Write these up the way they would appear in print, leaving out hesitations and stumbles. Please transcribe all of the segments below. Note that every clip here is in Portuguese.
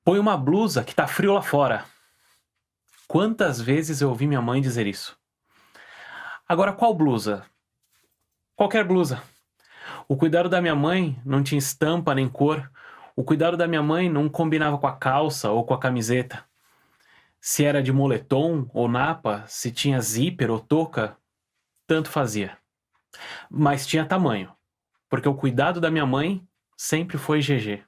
Põe uma blusa que tá frio lá fora. Quantas vezes eu ouvi minha mãe dizer isso? Agora, qual blusa? Qualquer blusa. O cuidado da minha mãe não tinha estampa nem cor. O cuidado da minha mãe não combinava com a calça ou com a camiseta. Se era de moletom ou napa, se tinha zíper ou touca, tanto fazia. Mas tinha tamanho, porque o cuidado da minha mãe sempre foi GG.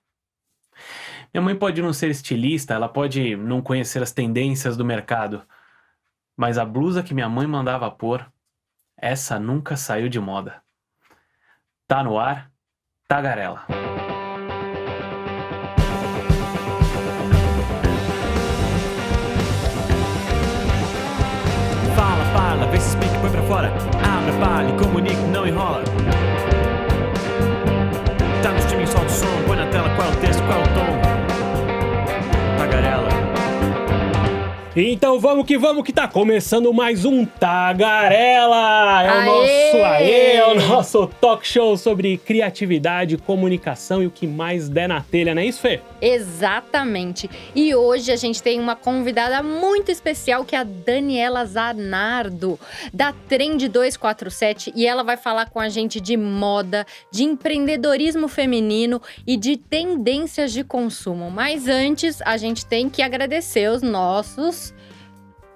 Minha mãe pode não ser estilista, ela pode não conhecer as tendências do mercado, mas a blusa que minha mãe mandava pôr, essa nunca saiu de moda. Tá no ar, Tagarela. Fala, vê se explica, põe pra fora. Abra, fale, comunique, não enrola. Tá no streaming, solta o som, põe na tela qual é o texto, qual é o tom. Tagarela. Então vamos que tá começando mais um Tagarela! É o nosso talk show sobre criatividade, comunicação e o que mais der na telha, não é isso, Fê? Exatamente. E hoje a gente tem uma convidada muito especial que é a Daniela Zanardo, da Trend 247, e ela vai falar com a gente de moda, de empreendedorismo feminino e de tendências de consumo. Mas antes, a gente tem que agradecer os nossos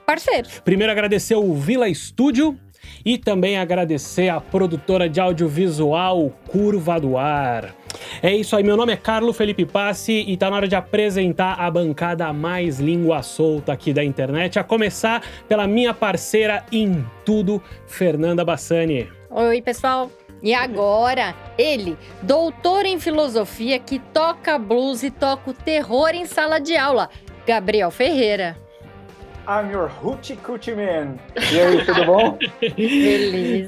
parceiros. Primeiro agradecer o Vila Estúdio e também agradecer a produtora de audiovisual Curva do Ar. É isso aí, meu nome é Carlo Felipe Passi e tá na hora de apresentar a bancada mais língua solta aqui da internet, a começar pela minha parceira em tudo, Fernanda Bassani. Oi, pessoal. E agora, ele, doutor em filosofia, que toca blues e toca o terror em sala de aula, Gabriel Ferreira. I'm your hoochie coochie man. E aí, tudo bom?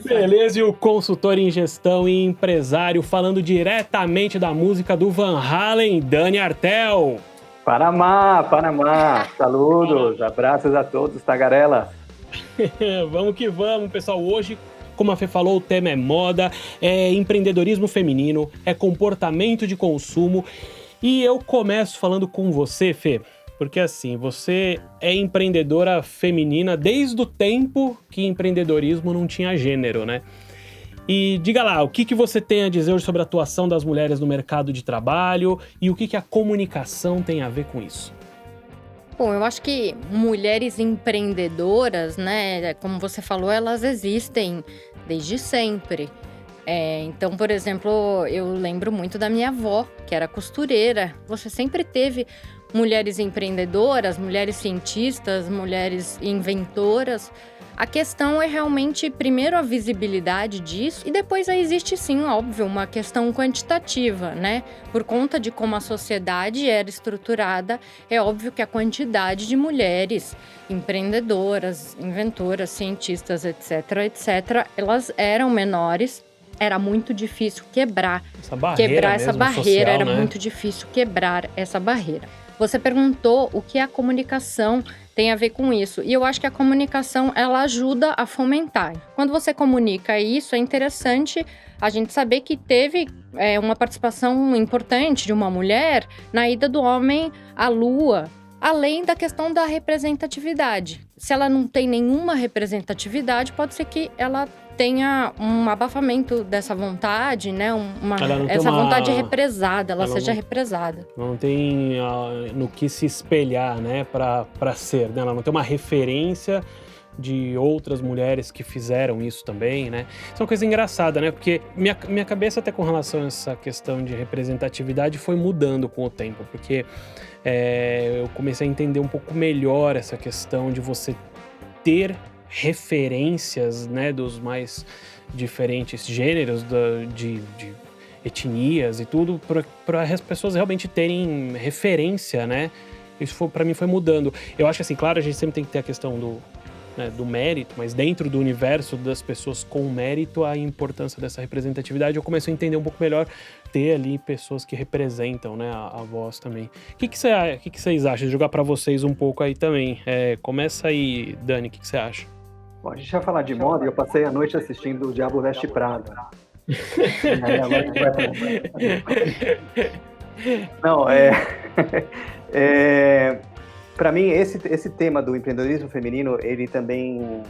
Beleza, e o consultor em gestão e empresário falando diretamente da música do Van Halen, Dani Artel. Panamá. Saludos, abraços a todos, Tagarela. Vamos que vamos, pessoal. Hoje, como a Fê falou, o tema é moda, é empreendedorismo feminino, é comportamento de consumo. E eu começo falando com você, Fê. Porque assim, você é empreendedora feminina desde o tempo que empreendedorismo não tinha gênero, né? E diga lá, o que você tem a dizer hoje sobre a atuação das mulheres no mercado de trabalho e o que a comunicação tem a ver com isso? Bom, eu acho que mulheres empreendedoras, né, como você falou, elas existem desde sempre. Então, por exemplo, eu lembro muito da minha avó, que era costureira. Você sempre teve mulheres empreendedoras, mulheres cientistas, mulheres inventoras. A questão é realmente, primeiro, a visibilidade disso e depois aí existe, sim, óbvio, uma questão quantitativa, né? Por conta de como a sociedade era estruturada, é óbvio que a quantidade de mulheres empreendedoras, inventoras, cientistas, etc., elas eram menores. Era muito difícil quebrar essa barreira, social, era né? Muito difícil quebrar essa barreira. Você perguntou o que a comunicação tem a ver com isso. E eu acho que a comunicação, ela ajuda a fomentar. Quando você comunica isso, é interessante a gente saber que teve uma participação importante de uma mulher na ida do homem à Lua, além da questão da representatividade. Se ela não tem nenhuma representatividade, pode ser que ela tenha um abafamento dessa vontade, né? Vontade represada, ela seja represada. Não tem no que se espelhar, né? Para ser, né? Ela não tem uma referência de outras mulheres que fizeram isso também, né? Isso é uma coisa engraçada, né? Porque minha cabeça até com relação a essa questão de representatividade foi mudando com o tempo, porque eu comecei a entender um pouco melhor essa questão de você ter referências, né, dos mais diferentes gêneros, de etnias e tudo, para as pessoas realmente terem referência, né? Isso para mim foi mudando. Eu acho que assim, claro, a gente sempre tem que ter a questão do mérito, mas dentro do universo das pessoas com mérito, a importância dessa representatividade, eu comecei a entender um pouco melhor, ter ali pessoas que representam, né, a voz também. O que vocês acham? Jogar para vocês um pouco aí também. Começa aí, Dani, o que você acha? Bom, a gente vai falar de moda e eu passei a noite assistindo O Diabo Veste Prada. Não, Para mim, esse tema do empreendedorismo feminino, ele também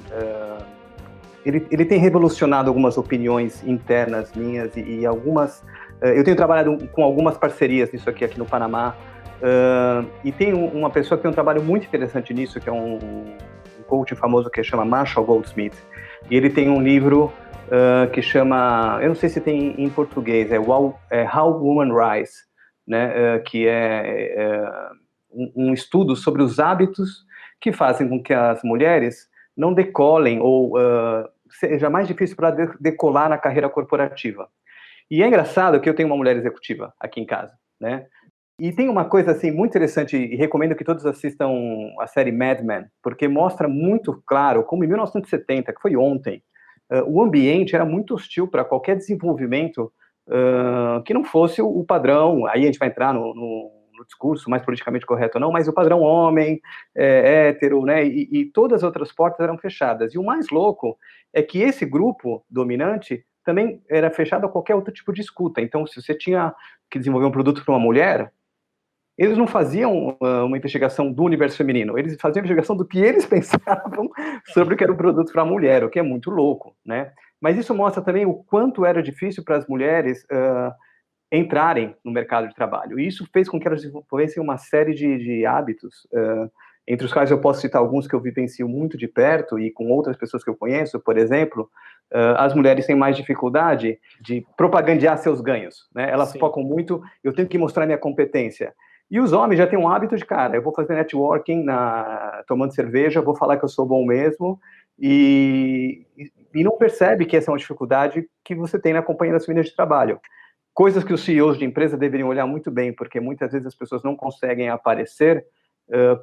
ele tem revolucionado algumas opiniões internas minhas e algumas... eu tenho trabalhado com algumas parcerias nisso aqui no Panamá, e tem uma pessoa que tem um trabalho muito interessante nisso, que é um coach famoso que chama Marshall Goldsmith, e ele tem um livro que chama, eu não sei se tem em português, How Women Rise, né, que é um estudo sobre os hábitos que fazem com que as mulheres não decolem ou seja mais difícil para decolar na carreira corporativa. E é engraçado que eu tenho uma mulher executiva aqui em casa, né? E tem uma coisa assim muito interessante, e recomendo que todos assistam a série Mad Men, porque mostra muito claro como em 1970, que foi ontem, o ambiente era muito hostil para qualquer desenvolvimento que não fosse o padrão. Aí a gente vai entrar no discurso mais politicamente correto ou não, mas o padrão homem, hétero, né, e todas as outras portas eram fechadas. E o mais louco é que esse grupo dominante também era fechado a qualquer outro tipo de escuta. Então, se você tinha que desenvolver um produto para uma mulher, eles não faziam uma investigação do universo feminino, eles faziam a investigação do que eles pensavam sobre o que era um produto para a mulher, o que é muito louco, né? Mas isso mostra também o quanto era difícil para as mulheres entrarem no mercado de trabalho. E isso fez com que elas desenvolvessem uma série de hábitos, entre os quais eu posso citar alguns que eu vivencio muito de perto e com outras pessoas que eu conheço. Por exemplo, as mulheres têm mais dificuldade de propagandear seus ganhos, né? Elas focam muito, eu tenho que mostrar minha competência. E os homens já têm um hábito de, cara, eu vou fazer networking tomando cerveja, vou falar que eu sou bom mesmo, e não percebe que essa é uma dificuldade que você tem na companhia das meninas de trabalho. Coisas que os CEOs de empresa deveriam olhar muito bem, porque muitas vezes as pessoas não conseguem aparecer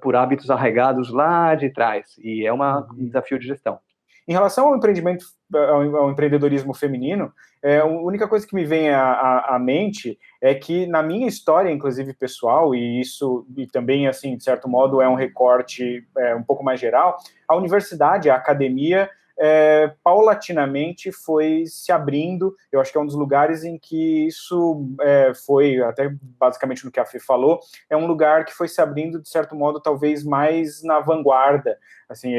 por hábitos arraigados lá de trás, e é um desafio de gestão. Em relação ao empreendimento, ao empreendedorismo feminino, a única coisa que me vem à mente é que na minha história, inclusive pessoal, e também, assim, de certo modo, é um recorte um pouco mais geral, a universidade, a academia, paulatinamente foi se abrindo. Eu acho que é um dos lugares em que isso foi, até basicamente no que a Fê falou, é um lugar que foi se abrindo, de certo modo, talvez mais na vanguarda. Assim,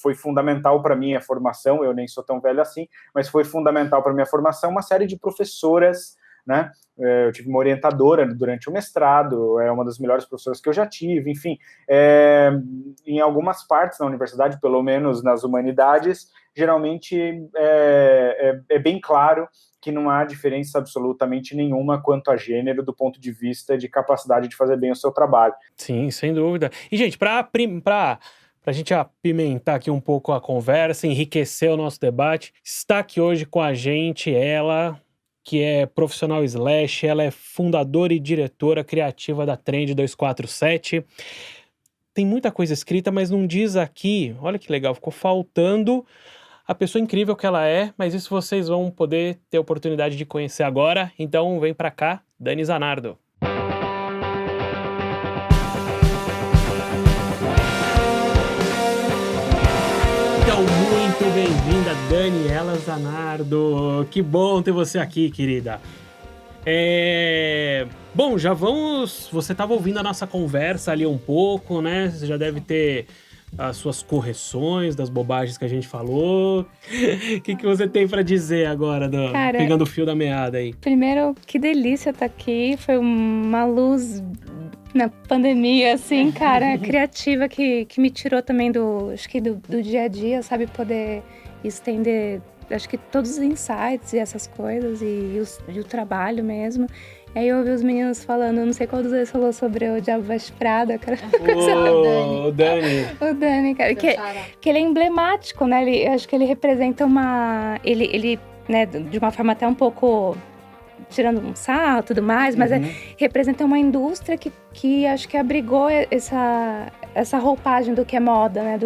foi fundamental para minha formação, eu nem sou tão velho assim, mas foi fundamental para minha formação uma série de professoras, né? Eu tive uma orientadora durante o mestrado, é uma das melhores professoras que eu já tive, enfim, em algumas partes da universidade, pelo menos nas humanidades, geralmente é bem claro que não há diferença absolutamente nenhuma quanto a gênero do ponto de vista de capacidade de fazer bem o seu trabalho. Sim, sem dúvida. E, gente, para a gente apimentar aqui um pouco a conversa, enriquecer o nosso debate, está aqui hoje com a gente ela, que é profissional / ela é fundadora e diretora criativa da Trend 247. Tem muita coisa escrita, mas não diz aqui, olha que legal, ficou faltando a pessoa incrível que ela é, mas isso vocês vão poder ter a oportunidade de conhecer agora, então vem pra cá, Dani Zanardo. Muito bem-vinda, Daniela Zanardo. Que bom ter você aqui, querida. Bom, já vamos... Você estava ouvindo a nossa conversa ali um pouco, né? Você já deve ter as suas correções das bobagens que a gente falou. O que você tem para dizer agora, Cara, pegando o fio da meada aí? Primeiro, que delícia estar aqui. Foi uma luz na pandemia, assim, cara, criativa, que me tirou também do dia a dia, sabe? Poder estender, acho que todos os insights e essas coisas, e o trabalho mesmo. E aí eu ouvi os meninos falando, eu não sei qual dos dois falou sobre o Diabo Veste Prada, cara. O Dani. O Dani, cara, que ele é emblemático, né? Eu acho que ele representa ele, né, de uma forma até um pouco... tirando um sarro e tudo mais, mas representa uma indústria que acho que abrigou essa roupagem do que é moda, né?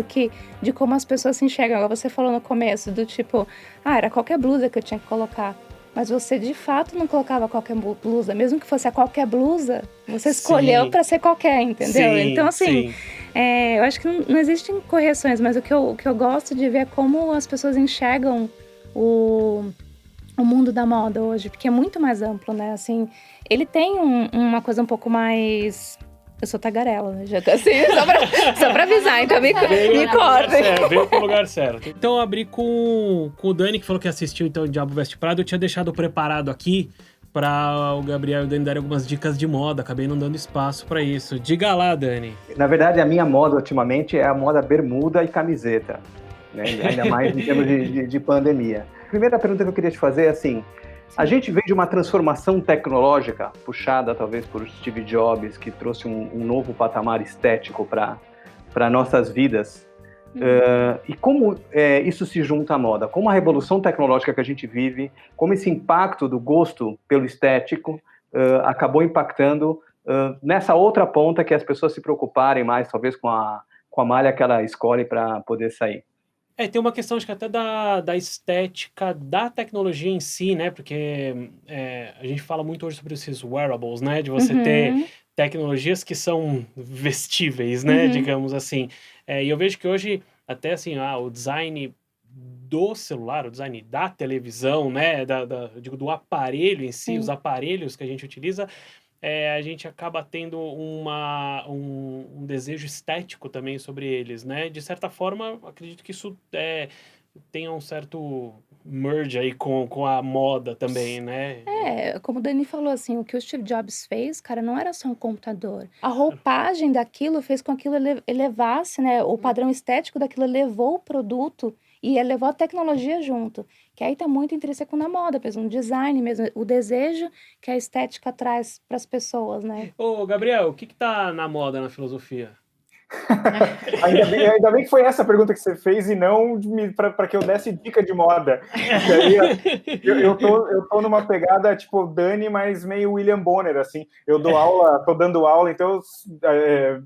De como as pessoas se enxergam. Agora você falou no começo, do tipo, era qualquer blusa que eu tinha que colocar. Mas você, de fato, não colocava qualquer blusa. Mesmo que fosse a qualquer blusa, você escolheu para ser qualquer, entendeu? Sim, então, assim, eu acho que não existem correções, mas o que eu gosto de ver é como as pessoas enxergam o mundo da moda hoje, porque é muito mais amplo, né? Assim, ele tem uma coisa um pouco mais Eu sou tagarela, né? Já tô assim, só pra avisar, então me Veio cortem. veio pro lugar certo. Então eu abri com o Dani, que falou que assistiu então o Diabo Veste Prada. Eu tinha deixado preparado aqui para o Gabriel e o Dani darem algumas dicas de moda. Acabei não dando espaço para isso. Diga lá, Dani. Na verdade, a minha moda ultimamente é a moda bermuda e camiseta, né? Ainda mais em termos de pandemia. A primeira pergunta que eu queria te fazer é assim, a gente veio de uma transformação tecnológica, puxada talvez por Steve Jobs, que trouxe um novo patamar estético para nossas vidas. E como isso se junta à moda? Como a revolução tecnológica que a gente vive, como esse impacto do gosto pelo estético acabou impactando nessa outra ponta que as pessoas se preocuparem mais, talvez, com a malha que ela escolhe para poder sair. Tem uma questão, acho que até da estética da tecnologia em si, né? Porque a gente fala muito hoje sobre esses wearables, né? De você ter tecnologias que são vestíveis, né? Digamos assim. E eu vejo que hoje, até assim, o design do celular, o design da televisão, né? Digo, do aparelho em si, os aparelhos que a gente utiliza, a gente acaba tendo um desejo estético também sobre eles, né? De certa forma, acredito que isso tenha um certo merge aí com a moda também, né? Como o Dani falou, assim, o que o Steve Jobs fez, cara, não era só um computador. A roupagem daquilo fez com que aquilo elevasse, né? O padrão estético daquilo elevou o produto e elevou a tecnologia junto. Que aí tá muito intrínseco na moda, mesmo, no design mesmo, o desejo que a estética traz para as pessoas, né? Ô, Gabriel, o que tá na moda na filosofia? Ainda bem que foi essa a pergunta que você fez e não para que eu desse dica de moda. E aí, eu tô numa pegada tipo Dani, mas meio William Bonner, assim. Eu dou aula, tô dando aula, então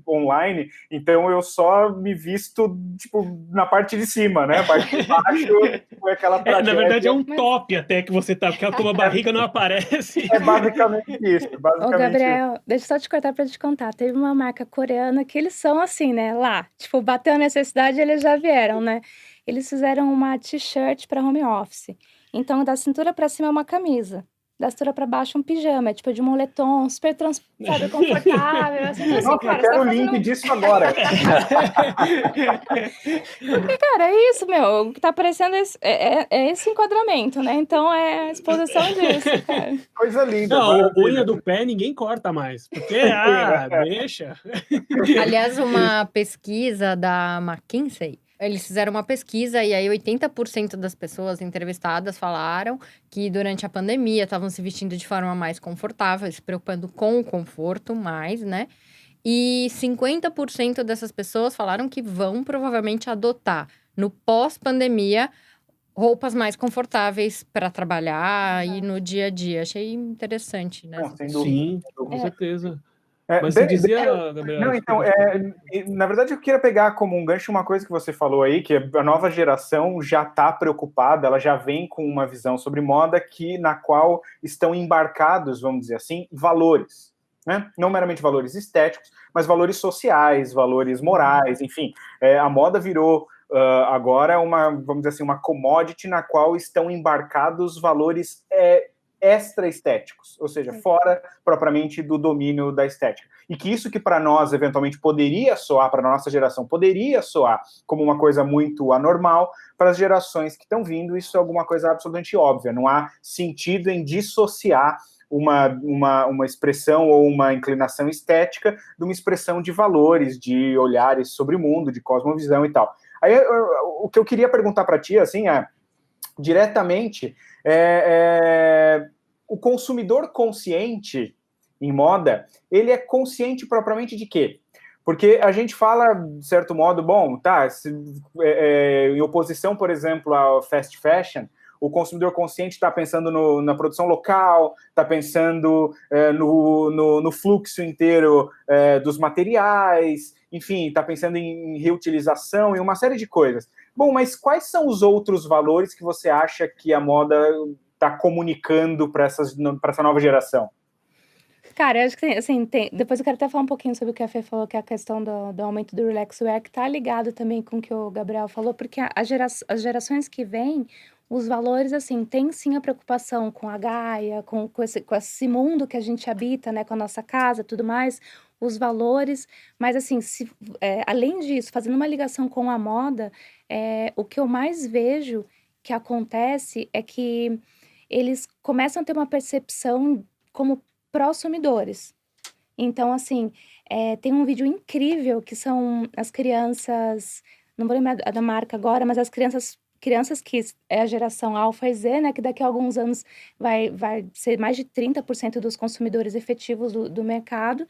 online, então eu só me visto tipo na parte de cima, né? A parte de baixo foi aquela tragédia. Na verdade é um top até que você tá, porque a tua barriga não aparece. É basicamente isso. Ô, Gabriel, deixa eu só te cortar pra te contar. Teve uma marca coreana que eles são assim, né? Lá, tipo, bateu a necessidade, eles já vieram, né? Eles fizeram uma t-shirt para home office. Então, da cintura pra cima é uma camisa. Da cintura pra baixo um pijama, tipo de moletom, super sabe, confortável. Assim, então, assim, Nossa, cara, eu quero o tá link disso agora. Porque, cara, é isso, meu. O que tá aparecendo é esse enquadramento, né? Então, é a exposição disso, cara. Coisa linda. Não, a unha do pé ninguém corta mais. Porque, deixa. Aliás, uma pesquisa da McKinsey, eles fizeram uma pesquisa e aí 80% das pessoas entrevistadas falaram que durante a pandemia estavam se vestindo de forma mais confortável, se preocupando com o conforto mais, né? E 50% dessas pessoas falaram que vão provavelmente adotar, no pós-pandemia, roupas mais confortáveis para trabalhar e no dia a dia. Achei interessante, né? Não, sem dúvida. Sim, com certeza. É, Mas você dizia, Gabriel... Não, então, na verdade eu queria pegar como um gancho uma coisa que você falou aí, que a nova geração já está preocupada, ela já vem com uma visão sobre moda na qual estão embarcados, vamos dizer assim, valores, né? Não meramente valores estéticos, mas valores sociais, valores morais, enfim. A moda virou agora vamos dizer assim, uma commodity na qual estão embarcados valores extra-estéticos, ou seja, fora propriamente do domínio da estética. E que isso que para nós, eventualmente, poderia soar, para a nossa geração, poderia soar como uma coisa muito anormal, para as gerações que estão vindo, isso é alguma coisa absolutamente óbvia. Não há sentido em dissociar uma expressão ou uma inclinação estética de uma expressão de valores, de olhares sobre o mundo, de cosmovisão e tal. Aí, o que eu queria perguntar para ti, assim, diretamente, o consumidor consciente em moda, ele é consciente propriamente de quê? Porque a gente fala, de certo modo, em oposição, por exemplo, ao fast fashion, o consumidor consciente está pensando na produção local, está pensando no fluxo inteiro dos materiais, enfim, está pensando em reutilização e uma série de coisas. Bom, mas quais são os outros valores que você acha que a moda está comunicando para essa nova geração? Cara, eu acho que assim, depois eu quero até falar um pouquinho sobre o que a Fê falou, que é a questão do aumento do relaxwear, que tá ligado também com o que o Gabriel falou, porque as gerações que vêm, os valores, assim, tem sim a preocupação com a Gaia, com esse mundo que a gente habita, né, com a nossa casa, tudo mais, os valores, mas assim, além disso, fazendo uma ligação com a moda, o que eu mais vejo que acontece é que eles começam a ter uma percepção como prosumidores. Então, assim, tem um vídeo incrível que são as crianças, não vou lembrar da marca agora, mas as crianças que é a geração Alpha e Z, né, que daqui a alguns anos vai ser mais de 30% dos consumidores efetivos do mercado,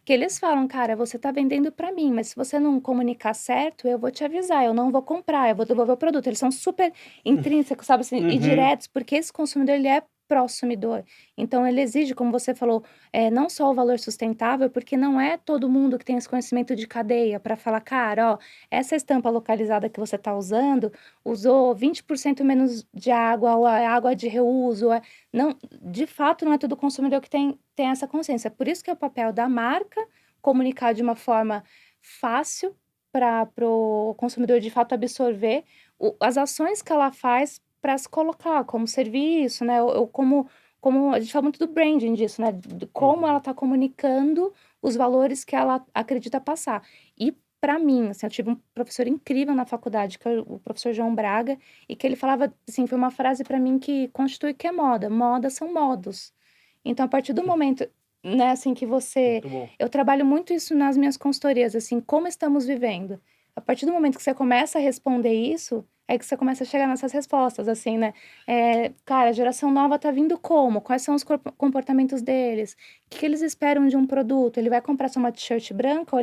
que eles falam, cara, você tá vendendo para mim, mas se você não comunicar certo, eu vou te avisar, eu não vou comprar, eu vou devolver o produto. Eles são super intrínsecos, sabe, assim, e diretos, porque esse consumidor, ele é prosumidor. Então, ele exige, como você falou, não só o valor sustentável, porque não é todo mundo que tem esse conhecimento de cadeia para falar, cara, ó, essa estampa localizada que você está usando usou 20% menos de água, ou é água de reuso. Não, de fato, não é todo consumidor que tem essa consciência. Por isso que é o papel da marca comunicar de uma forma fácil para o consumidor, de fato, absorver as ações que ela faz para se colocar como serviço, né? Ou como a gente fala muito do branding disso, né? De como ela está comunicando os valores que ela acredita passar. E para mim, assim, eu tive um professor incrível na faculdade, que é o professor João Braga, e que ele falava, assim, foi uma frase para mim que constitui que é moda. Moda são modos. Então, a partir do momento, né, assim, que você... Eu trabalho muito isso nas minhas consultorias, assim, como estamos vivendo. A partir do momento que você começa a responder isso, é que você começa a chegar nessas respostas, assim, né? Cara, a geração nova tá vindo como? Quais são os comportamentos deles? O que eles esperam de um produto? Ele vai comprar só uma t-shirt branca? Ou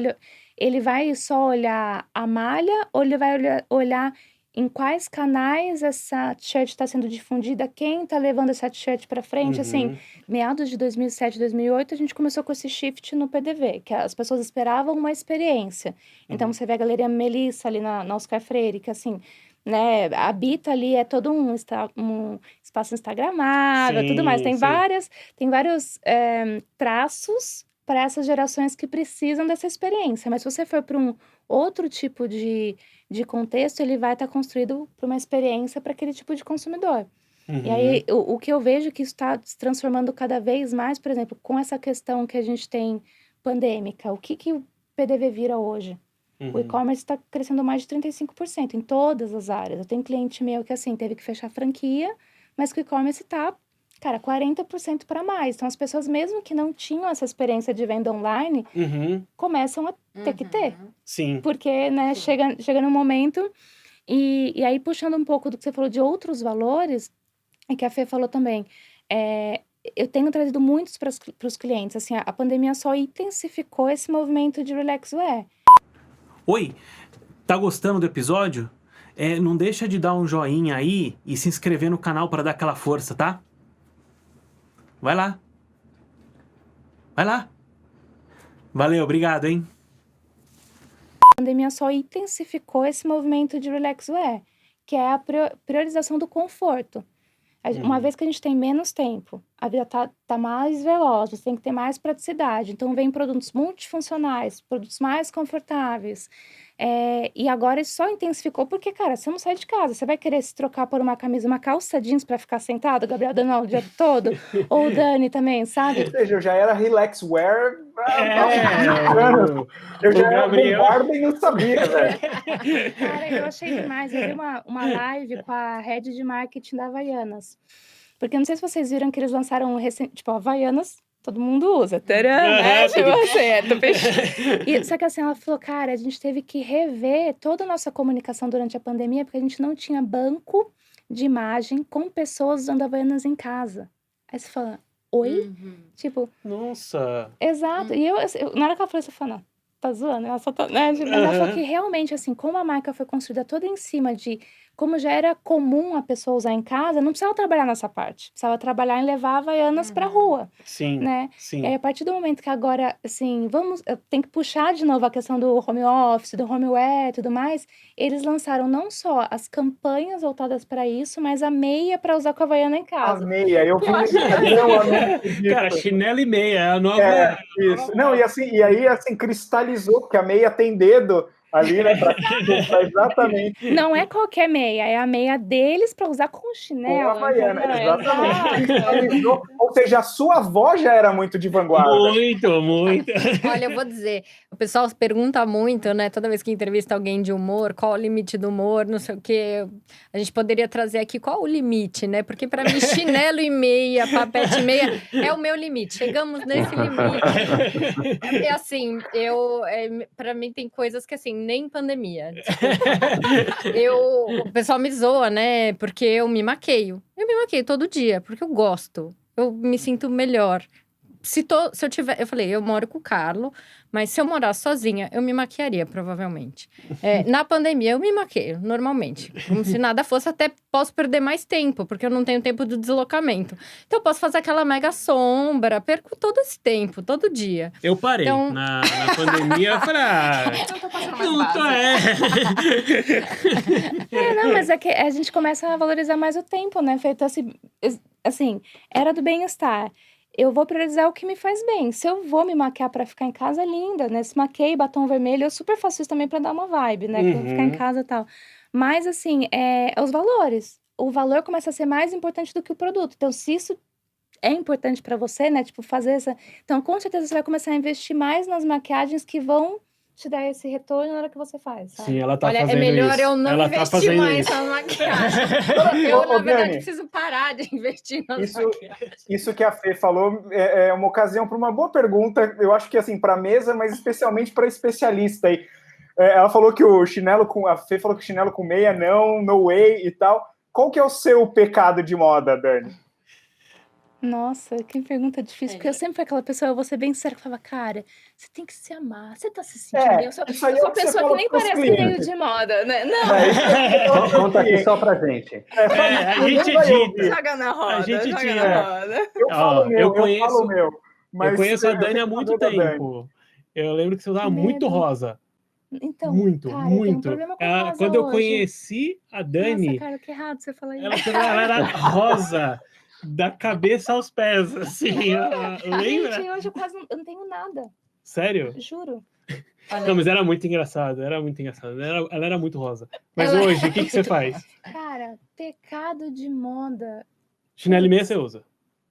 ele vai só olhar a malha? Ou ele vai olhar em quais canais essa t-shirt está sendo difundida? Quem tá levando essa t-shirt para frente? Assim, meados de 2007, 2008, a gente começou com esse shift no PDV, que as pessoas esperavam uma experiência. Então, você vê a Galeria Melissa ali na Oscar Freire, que assim... né, habita ali, é todo um espaço instagramável, tudo mais. Tem vários traços para essas gerações que precisam dessa experiência. Mas se você for para um outro tipo de contexto, ele vai estar construído para uma experiência para aquele tipo de consumidor. E aí, o que eu vejo que isso está se transformando cada vez mais, por exemplo, com essa questão que a gente tem pandêmica, o que o PDV vira hoje? O e-commerce está crescendo mais de 35% em todas as áreas. Eu tenho cliente meu que, assim, teve que fechar a franquia, mas que o e-commerce está, cara, 40% para mais. Então, as pessoas, mesmo que não tinham essa experiência de venda online, começam a ter que ter. Sim. Porque, né, chega num momento... E aí, puxando um pouco do que você falou de outros valores, e que a Fê falou também, eu tenho trazido muitos para os clientes. Assim, a pandemia só intensificou esse movimento de relaxwear. Oi, tá gostando do episódio? Não deixa de dar um joinha aí e se inscrever no canal para dar aquela força, tá? Vai lá. Vai lá. Valeu, obrigado, hein? A pandemia só intensificou esse movimento de relaxwear, que é a priorização do conforto. Uma vez que a gente tem menos tempo, a vida tá mais veloz, você tem que ter mais praticidade. Então, vem produtos multifuncionais, produtos mais confortáveis. E agora isso só intensificou porque, cara, você não sai de casa. Você vai querer se trocar por uma camisa, uma calça jeans pra ficar sentado, Gabriel Danão, o dia todo? Ou o Dani também, sabe? Ou seja, eu já era relaxwear eu já era Gabriel e não sabia, velho. Cara, eu achei demais. Eu vi uma live com a head de marketing da Havaianas. Porque não sei se vocês viram que eles lançaram tipo, Havaianas, todo mundo usa. Tcharam, né? Tipo assim, só que assim, ela falou, cara, a gente teve que rever toda a nossa comunicação durante a pandemia, porque a gente não tinha banco de imagem com pessoas usando Havaianas em casa. Aí você fala, oi? Tipo... Nossa! Exato. E eu, na hora que ela falou isso, eu falei, não, tá zoando? Ela só tá, né? Mas ela falou que realmente, assim, como a marca foi construída toda em cima de... Como já era comum a pessoa usar em casa, não precisava trabalhar nessa parte. Precisava trabalhar em levar Havaianas pra rua. Sim, né? sim. E aí, a partir do momento que agora, assim, eu tenho que puxar de novo a questão do home office, do homeware e tudo mais, eles lançaram não só as campanhas voltadas para isso, mas a meia para usar com a Havaiana em casa. A meia, eu vi Cara, chinelo e meia, é a nova... Isso. Não, e aí, assim, cristalizou, porque a meia tem dedo. ali, né, para exatamente Não é qualquer meia, é a meia deles para usar com chinelo. com a Havaiana, entendeu? exatamente. Exato. Ou seja, a sua avó já era muito de vanguarda. Muito. Olha, eu vou dizer, o pessoal pergunta muito, né? Toda vez que entrevista alguém de humor, qual o limite do humor, não sei o quê. A gente poderia trazer aqui qual o limite, né? Porque para mim, chinelo e meia, papete e meia é o meu limite. Chegamos nesse limite. Porque assim, para mim tem coisas que assim, nem pandemia. O pessoal me zoa, né? Porque eu me maqueio. Eu me maqueio todo dia, porque eu gosto. Eu me sinto melhor. Se eu tiver... Eu falei, eu moro com o Carlo, mas se eu morasse sozinha, eu me maquiaria, provavelmente. Na pandemia, eu me maqueio, normalmente. Como se nada fosse, até posso perder mais tempo, porque eu não tenho tempo do deslocamento. Então, eu posso fazer aquela mega sombra, perco todo esse tempo, todo dia. Eu parei. Então- Na pandemia, eu falei, Eu tô passando mais não tô, É, não, mas é que a gente começa a valorizar mais o tempo, né? Feito assim, era do bem-estar. Eu vou priorizar o que me faz bem. Se eu vou me maquiar pra ficar em casa, linda, né? Se maquei, batom vermelho, eu super faço isso também pra dar uma vibe, né? Pra ficar em casa e tal. Mas, assim, os valores. O valor começa a ser mais importante do que o produto. Então, se isso é importante pra você, né? Tipo, fazer essa... Então, com certeza, você vai começar a investir mais nas maquiagens que vão te dar esse retorno na hora que você faz, sabe? Sim, ela tá Olha, fazendo é melhor isso. eu não Ela tá investir fazendo mais isso. na maquiagem. Eu, na Ô, verdade, Dani, preciso parar de investir nas Isso- maquiagens. Isso que a Fê falou é uma ocasião para uma boa pergunta, eu acho que assim, para a mesa, mas especialmente para especialista aí. Ela falou que a Fê falou que o chinelo com meia não, no way e tal. Qual que é o seu pecado de moda, Dani? Nossa, que pergunta difícil, porque eu sempre fui aquela pessoa, eu vou ser bem séria, que falava, cara, você tem que se amar, você tá se sentindo bem. Eu sou isso aí eu é sou o a que você pessoa que fala nem pros parece que veio clientes. de moda, né? Não, Então, Conta aqui só pra gente. A gente vai edita. ouvir. Joga na roda, A gente joga tira. na roda. Eu falo Ó, o meu, eu eu conheço- falo o meu. Mas eu conheço a eu Dani sei há que muito é da Dani. tempo. Eu lembro que você usava Que muito medo. rosa. então, Muito, cara, eu tenho um muito. problema com Ela- rosa quando eu hoje. conheci a Dani, Nossa, cara, que errado você falar isso. ela era rosa da cabeça aos pés, assim. Lembra? Gente, hoje eu não tenho nada, Sério? juro. Não, mas era muito engraçado, era muito engraçado. Ela era muito rosa. Mas Ela hoje, era o que você faz? Cara, pecado de moda. Chinelo e meia você usa?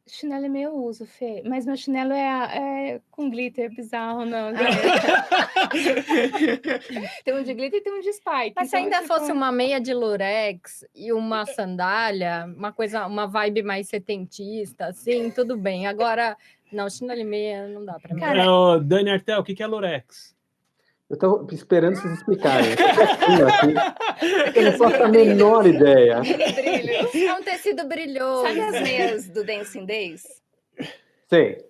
Chinelo é meio eu uso, Fê. Mas meu chinelo é com glitter bizarro, não. Tem um de glitter e tem um de spike. Mas se então, ainda tipo, fosse uma meia de lurex e uma sandália, uma vibe mais setentista, assim, tudo bem. Agora, não, chinelo e meia não dá pra mim. Cara, Ô, Dani Artel, o que é Lorex? Eu tô esperando vocês explicarem. Eu tô quietinho aqui. Eu não faço a menor ideia. Brilhos. É um tecido brilhoso. Sabe as meias do Dancing Days? Sei.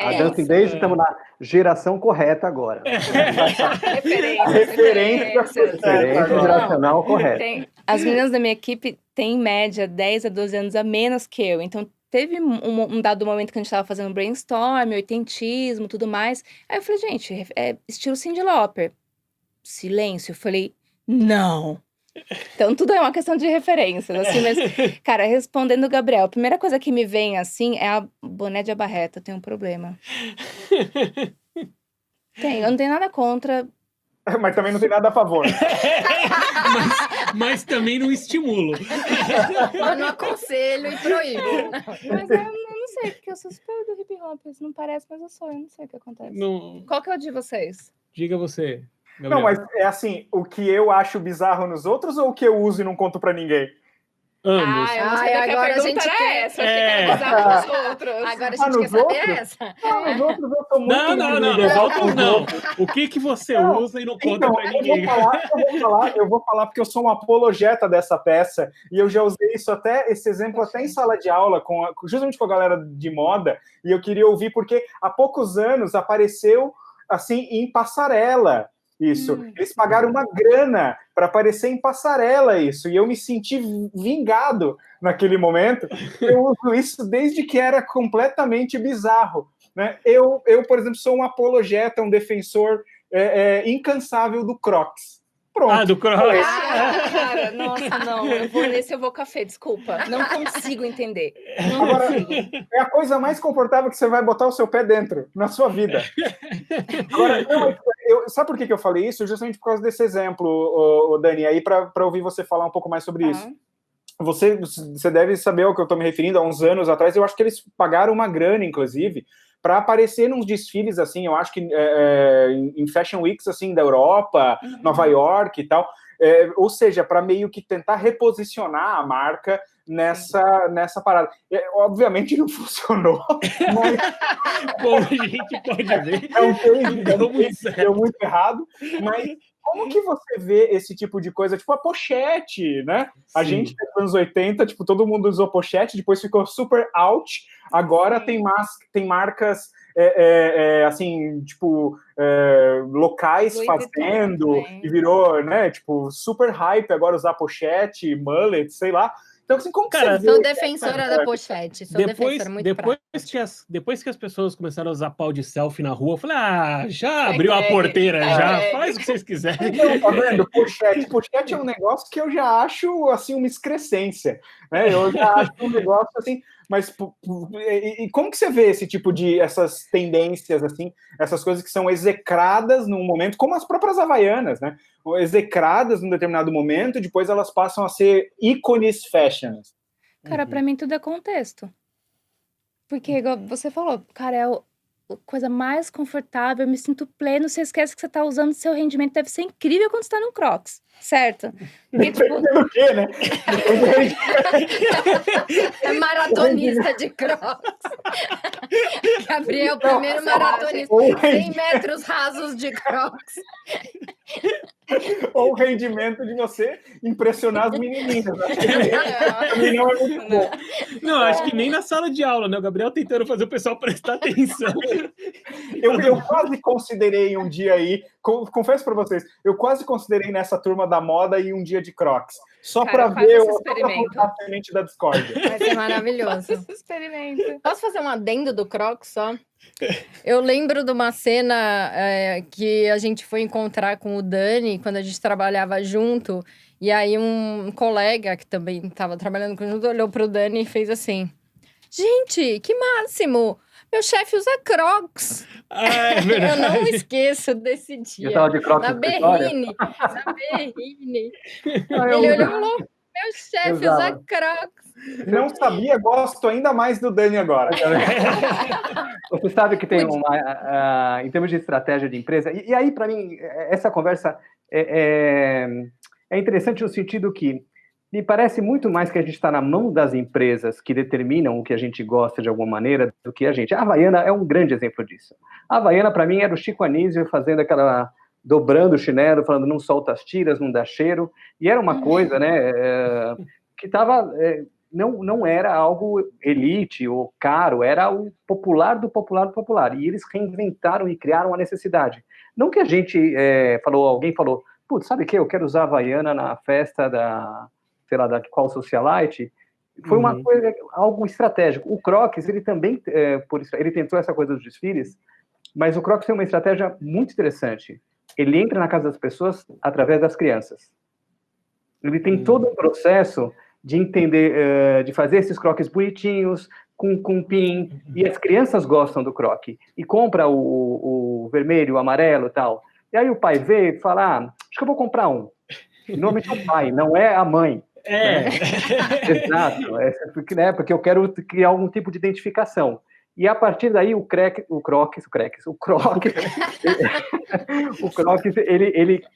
A Dancing Days, estamos na geração correta agora. Referências. Referência geracional correta. as meninas da minha equipe têm, em média, 10 a 12 anos a menos que eu. Então, teve um dado momento que a gente estava fazendo brainstorm, oitentismo, tudo mais. Aí eu falei, gente, é estilo Cyndi Lauper. Silêncio. Eu falei, não. Então, tudo é uma questão de referências, assim, mas... Cara, respondendo o Gabriel, a primeira coisa que me vem, assim, é a boné de abarreta. Eu tenho um problema. Eu não tenho nada contra... Mas também não tem nada a favor. Mas também não estimulo. Eu não aconselho e proíbo. Mas eu não sei, porque eu sou super do hip hop. Isso não parece, mas eu sou. Eu não sei o que acontece. Não, Qual que é o de vocês? diga você, Gabriel. Não, mas é assim, o que eu acho bizarro nos outros ou o que eu uso e não conto pra ninguém? Ambos. Eu não Ai, sabia que a agora a pergunta gente era quer- essa. Eu achei que era bizarro nos outros. Agora a Ah, gente quer nos saber outros? essa. Não, os outros eu tô muito... Não, nos outros não. O que você Não, usa e não conta Então, pra ninguém? eu vou falar porque eu sou um apologeta dessa peça e eu já usei esse exemplo até em sala de aula, justamente com a galera de moda, e eu queria ouvir porque há poucos anos apareceu assim em passarela isso. Eles pagaram uma grana para aparecer em passarela isso, e eu me senti vingado naquele momento. Eu uso isso desde que era completamente bizarro, né? Eu, por exemplo, sou um apologeta, um defensor incansável do Crocs. pronto. do Crocs. Cara, nossa, não. Nesse eu vou café, desculpa. Não consigo entender. Não Agora, consigo. é a coisa mais confortável que você vai botar o seu pé dentro na sua vida. Agora, sabe por que eu falei isso? Justamente por causa desse exemplo, Dani, aí para ouvir você falar um pouco mais sobre isso. Você deve saber ao que eu estou me referindo. Há uns anos atrás, eu acho que eles pagaram uma grana, inclusive, para aparecer nos desfiles, assim, eu acho que em Fashion Weeks, assim, da Europa, Nova York e tal. Ou seja, para meio que tentar reposicionar a marca nessa parada. Obviamente não funcionou, mas Como a gente pode ver, deu muito errado, mas como que você vê esse tipo de coisa? Tipo a pochete, né? A gente, nos anos 80, tipo, todo mundo usou pochete, depois ficou super out, agora tem marcas assim, tipo, locais Louis fazendo, Vuitton, e virou, né, tipo, super hype agora usar pochete, mullet, sei lá. Então, assim, como que Cara, você vê? Sou defensora da pochete. Sou defensora muito prática. depois que as pessoas começaram a usar pau de selfie na rua, eu falei, já abriu a porteira, já, faz o que vocês quiserem. Então, tá vendo? Pochete é um negócio que eu já acho, assim, uma excrescência, né? Eu já acho um negócio, assim, mas e como que você vê esse tipo essas tendências, assim, essas coisas que são execradas num momento, como as próprias havaianas, né? Execradas num determinado momento, depois elas passam a ser ícones fashions. Cara, pra mim tudo é contexto. Porque, igual você falou, cara, é a coisa mais confortável, eu me sinto pleno, você esquece que você tá usando, seu rendimento deve ser incrível quando você tá no Crocs, certo? Porque, tipo, O quê, né? É maratonista de Crocs. Gabriel, primeiro maratonista. 100 metros rasos de Crocs. Ou o rendimento de você impressionar as menininhas. Também não é muito bom. Não, acho que nem na sala de aula, né? O Gabriel tentando fazer o pessoal prestar atenção. Eu quase considerei um dia aí, confesso para vocês, eu quase considerei nessa turma da moda ir um dia de Crocs. Só para ver a semente da discórdia. Vai ser maravilhoso. Experimento. Posso fazer um adendo do Crocs só? Eu lembro de uma cena que a gente foi encontrar com o Dani, quando a gente trabalhava junto. E aí um colega que também estava trabalhando junto olhou pro Dani e fez assim: gente, que máximo! Meu chefe usa Crocs. É verdade. Eu não esqueço desse dia. Eu tava de Crocs Na no escritório. Berrine. Na Berrine. Ah, Ele olhou e falou: meu chefe usava. usa Crocs. Não sabia, gosto ainda mais do Dani agora. Você sabe que tem em termos de estratégia de empresa, e aí, para mim, essa conversa é interessante no sentido que me parece muito mais que a gente está na mão das empresas que determinam o que a gente gosta de alguma maneira do que a gente. A Havaiana é um grande exemplo disso. A Havaiana, para mim, era o Chico Anísio fazendo aquela... dobrando o chinelo, falando não solta as tiras, não dá cheiro, e era uma coisa, né, que estava... não era algo elite ou caro, era o popular do popular do popular, e eles reinventaram e criaram a necessidade. Não que a gente alguém falou, putz, sabe o que, eu quero usar a Havaiana na festa da qual socialite, foi uma coisa, algo estratégico. O Crocs, ele também, ele tentou essa coisa dos desfiles, mas o Crocs tem uma estratégia muito interessante. Ele entra na casa das pessoas através das crianças. Ele tem todo um processo de entender, de fazer esses croques bonitinhos, com pin, e as crianças gostam do croque, e compra o vermelho, o amarelo e tal. E aí o pai vê e fala, acho que eu vou comprar um. E normalmente é o pai, não é a mãe. Né? Exato, porque eu quero criar algum tipo de identificação. E a partir daí o Crocs,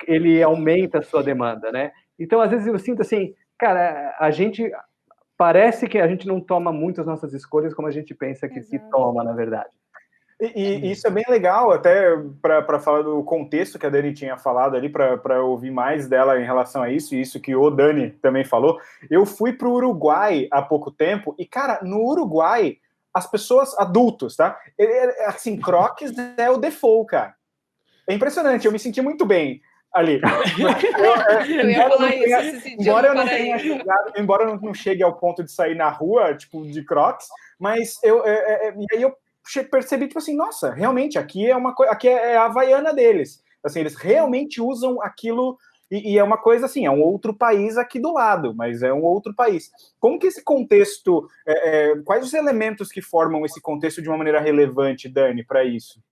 ele aumenta a sua demanda, né? Então, às vezes eu sinto assim, cara, parece que a gente não toma muito as nossas escolhas como a gente pensa que se toma, na verdade. E isso é bem legal, até para falar do contexto que a Dani tinha falado ali, para ouvir mais dela em relação a isso, e isso que o Dani também falou. Eu fui para o Uruguai há pouco tempo, e, cara, no Uruguai, as pessoas adultos, tá? Assim, Crocs é o default, cara. É impressionante, eu me senti muito bem ali. Embora eu não chegue ao ponto de sair na rua, tipo, de Crocs, mas e aí eu percebi, tipo assim, nossa, realmente, aqui é a Havaiana deles. Assim, eles realmente usam aquilo E é uma coisa assim, é um outro país aqui do lado, mas é um outro país. Como que esse contexto, quais os elementos que formam esse contexto de uma maneira relevante, Dani, para isso?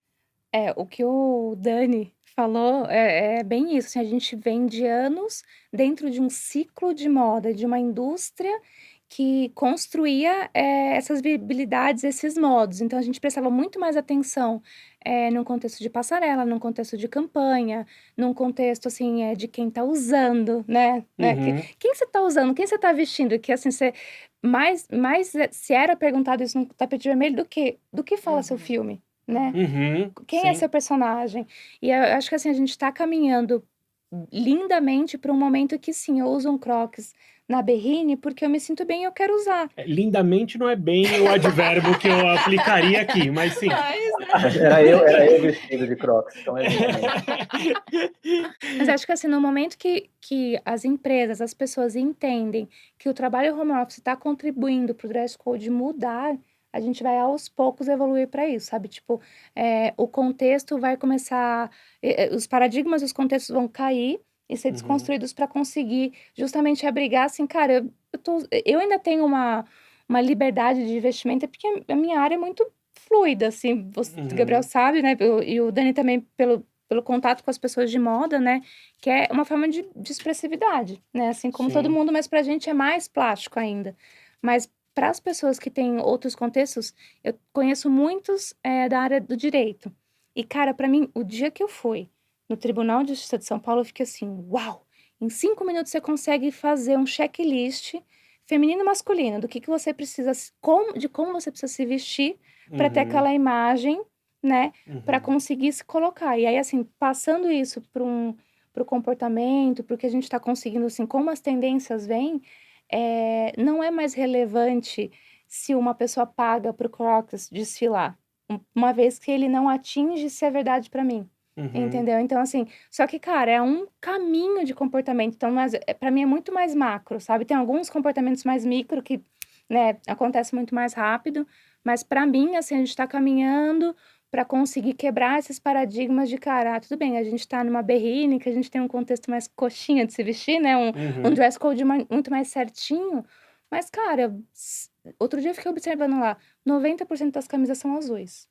O que o Dani falou é bem isso, assim, a gente vem de anos dentro de um ciclo de moda, de uma indústria que construía, essas viabilidades, esses modos. Então a gente prestava muito mais atenção, num contexto de passarela, num contexto de campanha, num contexto, assim, de quem tá usando, né, Uhum. quem você tá usando, quem você tá vestindo, que assim, você mais se era perguntado isso no tapete vermelho do que fala seu filme, né. Uhum. Quem é Sim. seu personagem? E eu acho que, assim, a gente tá caminhando lindamente para um momento que sim, eu uso um Crocs na Berrine, porque eu me sinto bem e eu quero usar. Lindamente não é bem o advérbio que eu aplicaria aqui, mas sim. Era eu vestido de Crocs, então é lindamente. Mas acho que, assim, no momento que as empresas, as pessoas entendem que o trabalho home office está contribuindo para o dress code mudar, a gente vai aos poucos evoluir para isso, sabe? Tipo, o contexto vai começar, os paradigmas, os contextos vão cair e ser Uhum. desconstruídos para conseguir justamente abrigar, assim, cara, eu ainda tenho uma liberdade de vestimenta, porque a minha área é muito fluida, assim, você, Uhum. Gabriel sabe, né? E o Dani também, pelo contato com as pessoas de moda, né? Que é uma forma de expressividade, né? Assim como todo Sim. mundo, mas pra gente é mais plástico ainda. Mas para as pessoas que têm outros contextos, eu conheço muitos da área do direito. E, cara, para mim, o dia que eu fui no Tribunal de Justiça de São Paulo, eu fiquei assim, uau! Em 5 minutos você consegue fazer um checklist feminino e masculino do que você precisa, de como você precisa se vestir para ter Uhum. aquela imagem, né? Para Uhum. conseguir se colocar. E aí, assim, passando isso para o comportamento, para o que a gente está conseguindo, assim, como as tendências vêm, não é mais relevante se uma pessoa paga para o Crocs desfilar, uma vez que ele não atinge se é verdade para mim. Uhum. Entendeu? Então, assim, só que, cara, é um caminho de comportamento. Então, para mim é muito mais macro, sabe? Tem alguns comportamentos mais micro que, né, acontece muito mais rápido, mas para mim, assim, a gente tá caminhando para conseguir quebrar esses paradigmas de, cara, tudo bem, a gente tá numa berrine, que a gente tem um contexto mais coxinha de se vestir, né? Um Uhum. dress code muito mais certinho. Mas, cara, outro dia eu fiquei observando lá, 90% das camisas são azuis.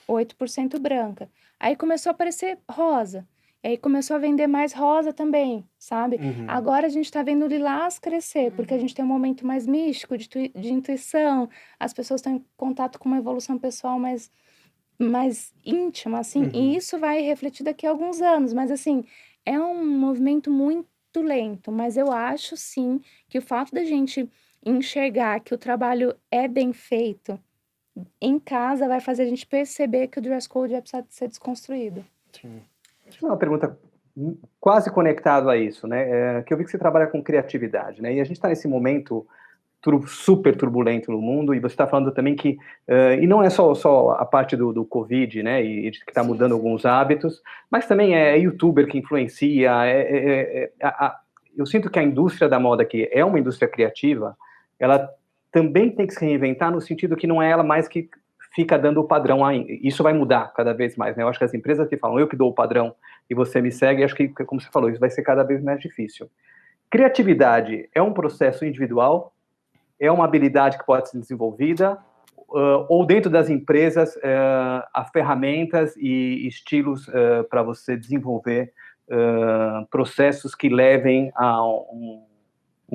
8% branca. Aí começou a aparecer rosa. E aí começou a vender mais rosa também, sabe? Uhum. Agora a gente tá vendo o lilás crescer, porque a gente tem um momento mais místico, de intuição. As pessoas estão em contato com uma evolução pessoal mais íntima, assim. Uhum. E isso vai refletir daqui a alguns anos. Mas, assim, é um movimento muito lento. Mas eu acho, sim, que o fato da gente enxergar que o trabalho é bem feito em casa vai fazer a gente perceber que o dress code vai precisar ser desconstruído. Sim. Uma pergunta quase conectada a isso, né? Que eu vi que você trabalha com criatividade, né? E a gente está nesse momento super turbulento no mundo, e você está falando também que, e não é só a parte do Covid, né, e que está mudando alguns hábitos, mas também é youtuber que influencia, eu sinto que a indústria da moda, que é uma indústria criativa, ela também tem que se reinventar no sentido que não é ela mais que fica dando o padrão ainda. Isso vai mudar cada vez mais, né? Eu acho que as empresas que falam, eu que dou o padrão e você me segue, acho que, como você falou, isso vai ser cada vez mais difícil. Criatividade é um processo individual, é uma habilidade que pode ser desenvolvida, ou dentro das empresas, há ferramentas e estilos para você desenvolver processos que levem a um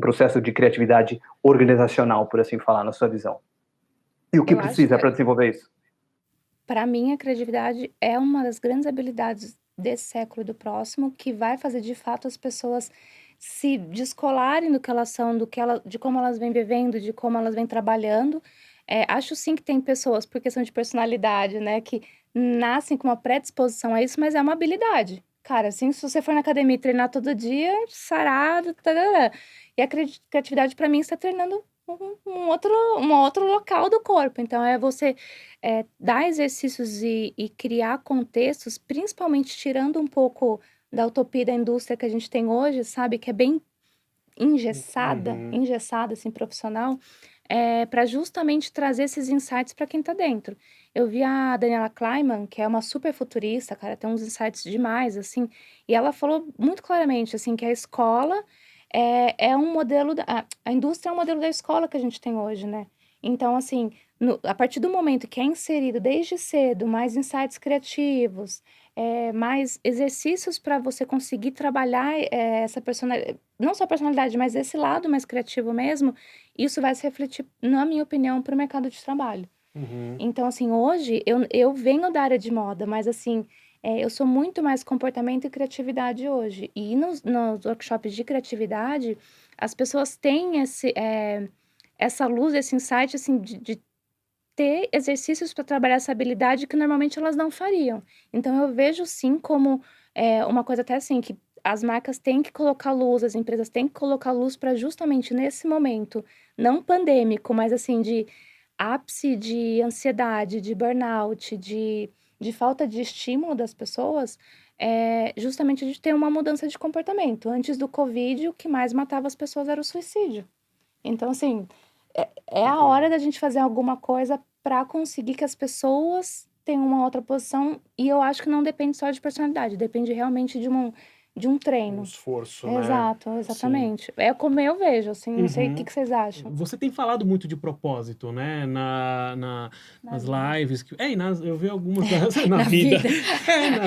processo de criatividade organizacional, por assim falar, na sua visão. E o que precisa para desenvolver isso? Para mim, a criatividade é uma das grandes habilidades desse século e do próximo, que vai fazer de fato as pessoas se descolarem do que elas são, de como elas vêm vivendo, de como elas vêm trabalhando. Acho sim que tem pessoas, por questão de personalidade, né, que nascem com uma predisposição a isso, mas é uma habilidade. Cara, assim, se você for na academia e treinar todo dia, sarado, tarará. E a criatividade, para mim, está treinando um outro local do corpo. Então, é você dar exercícios e criar contextos, principalmente tirando um pouco da utopia da indústria que a gente tem hoje, sabe? Que é bem engessada, assim, profissional, para justamente trazer esses insights para quem está dentro. Eu vi a Daniela Kleinman, que é uma super futurista, cara, tem uns insights demais, assim, e ela falou muito claramente, assim, que a escola é um modelo, a indústria é um modelo da escola que a gente tem hoje, né? Então, assim, a partir do momento que é inserido desde cedo mais insights criativos, mais exercícios para você conseguir trabalhar essa personalidade, não só a personalidade, mas esse lado mais criativo mesmo, isso vai se refletir, na minha opinião, para o mercado de trabalho. Uhum. Então, assim, hoje eu venho da área de moda, mas assim, eu sou muito mais comportamento e criatividade hoje. E nos workshops de criatividade, as pessoas têm essa luz, esse insight, assim, de ter exercícios para trabalhar essa habilidade que normalmente elas não fariam. Então, eu vejo sim como uma coisa até assim, que as marcas têm que colocar luz, as empresas têm que colocar luz para justamente nesse momento, não pandêmico, mas assim, de ápice de ansiedade, de burnout, de falta de estímulo das pessoas, justamente de ter uma mudança de comportamento. Antes do Covid, o que mais matava as pessoas era o suicídio. Então, assim, é a hora da gente fazer alguma coisa para conseguir que as pessoas tenham uma outra posição. E eu acho que não depende só de personalidade, depende realmente de um treino. esforço, né? Exato, exatamente. É como eu vejo, assim, não sei o que vocês acham. Você tem falado muito de propósito, né? Nas lives. Eu vi algumas na vida.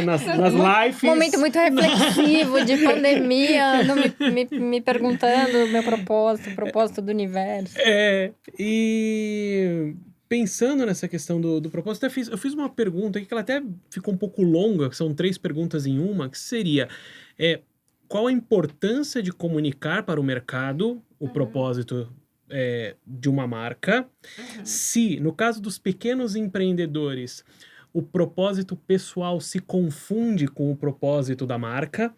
Nas lives. Momento muito reflexivo de pandemia, ando me perguntando o meu propósito, o propósito do universo. E pensando nessa questão do propósito, eu fiz uma pergunta aqui que ela até ficou um pouco longa, que são 3 perguntas em uma, que seria... qual a importância de comunicar para o mercado o propósito de uma marca? Se, no caso dos pequenos empreendedores, o propósito pessoal se confunde com o propósito da marca?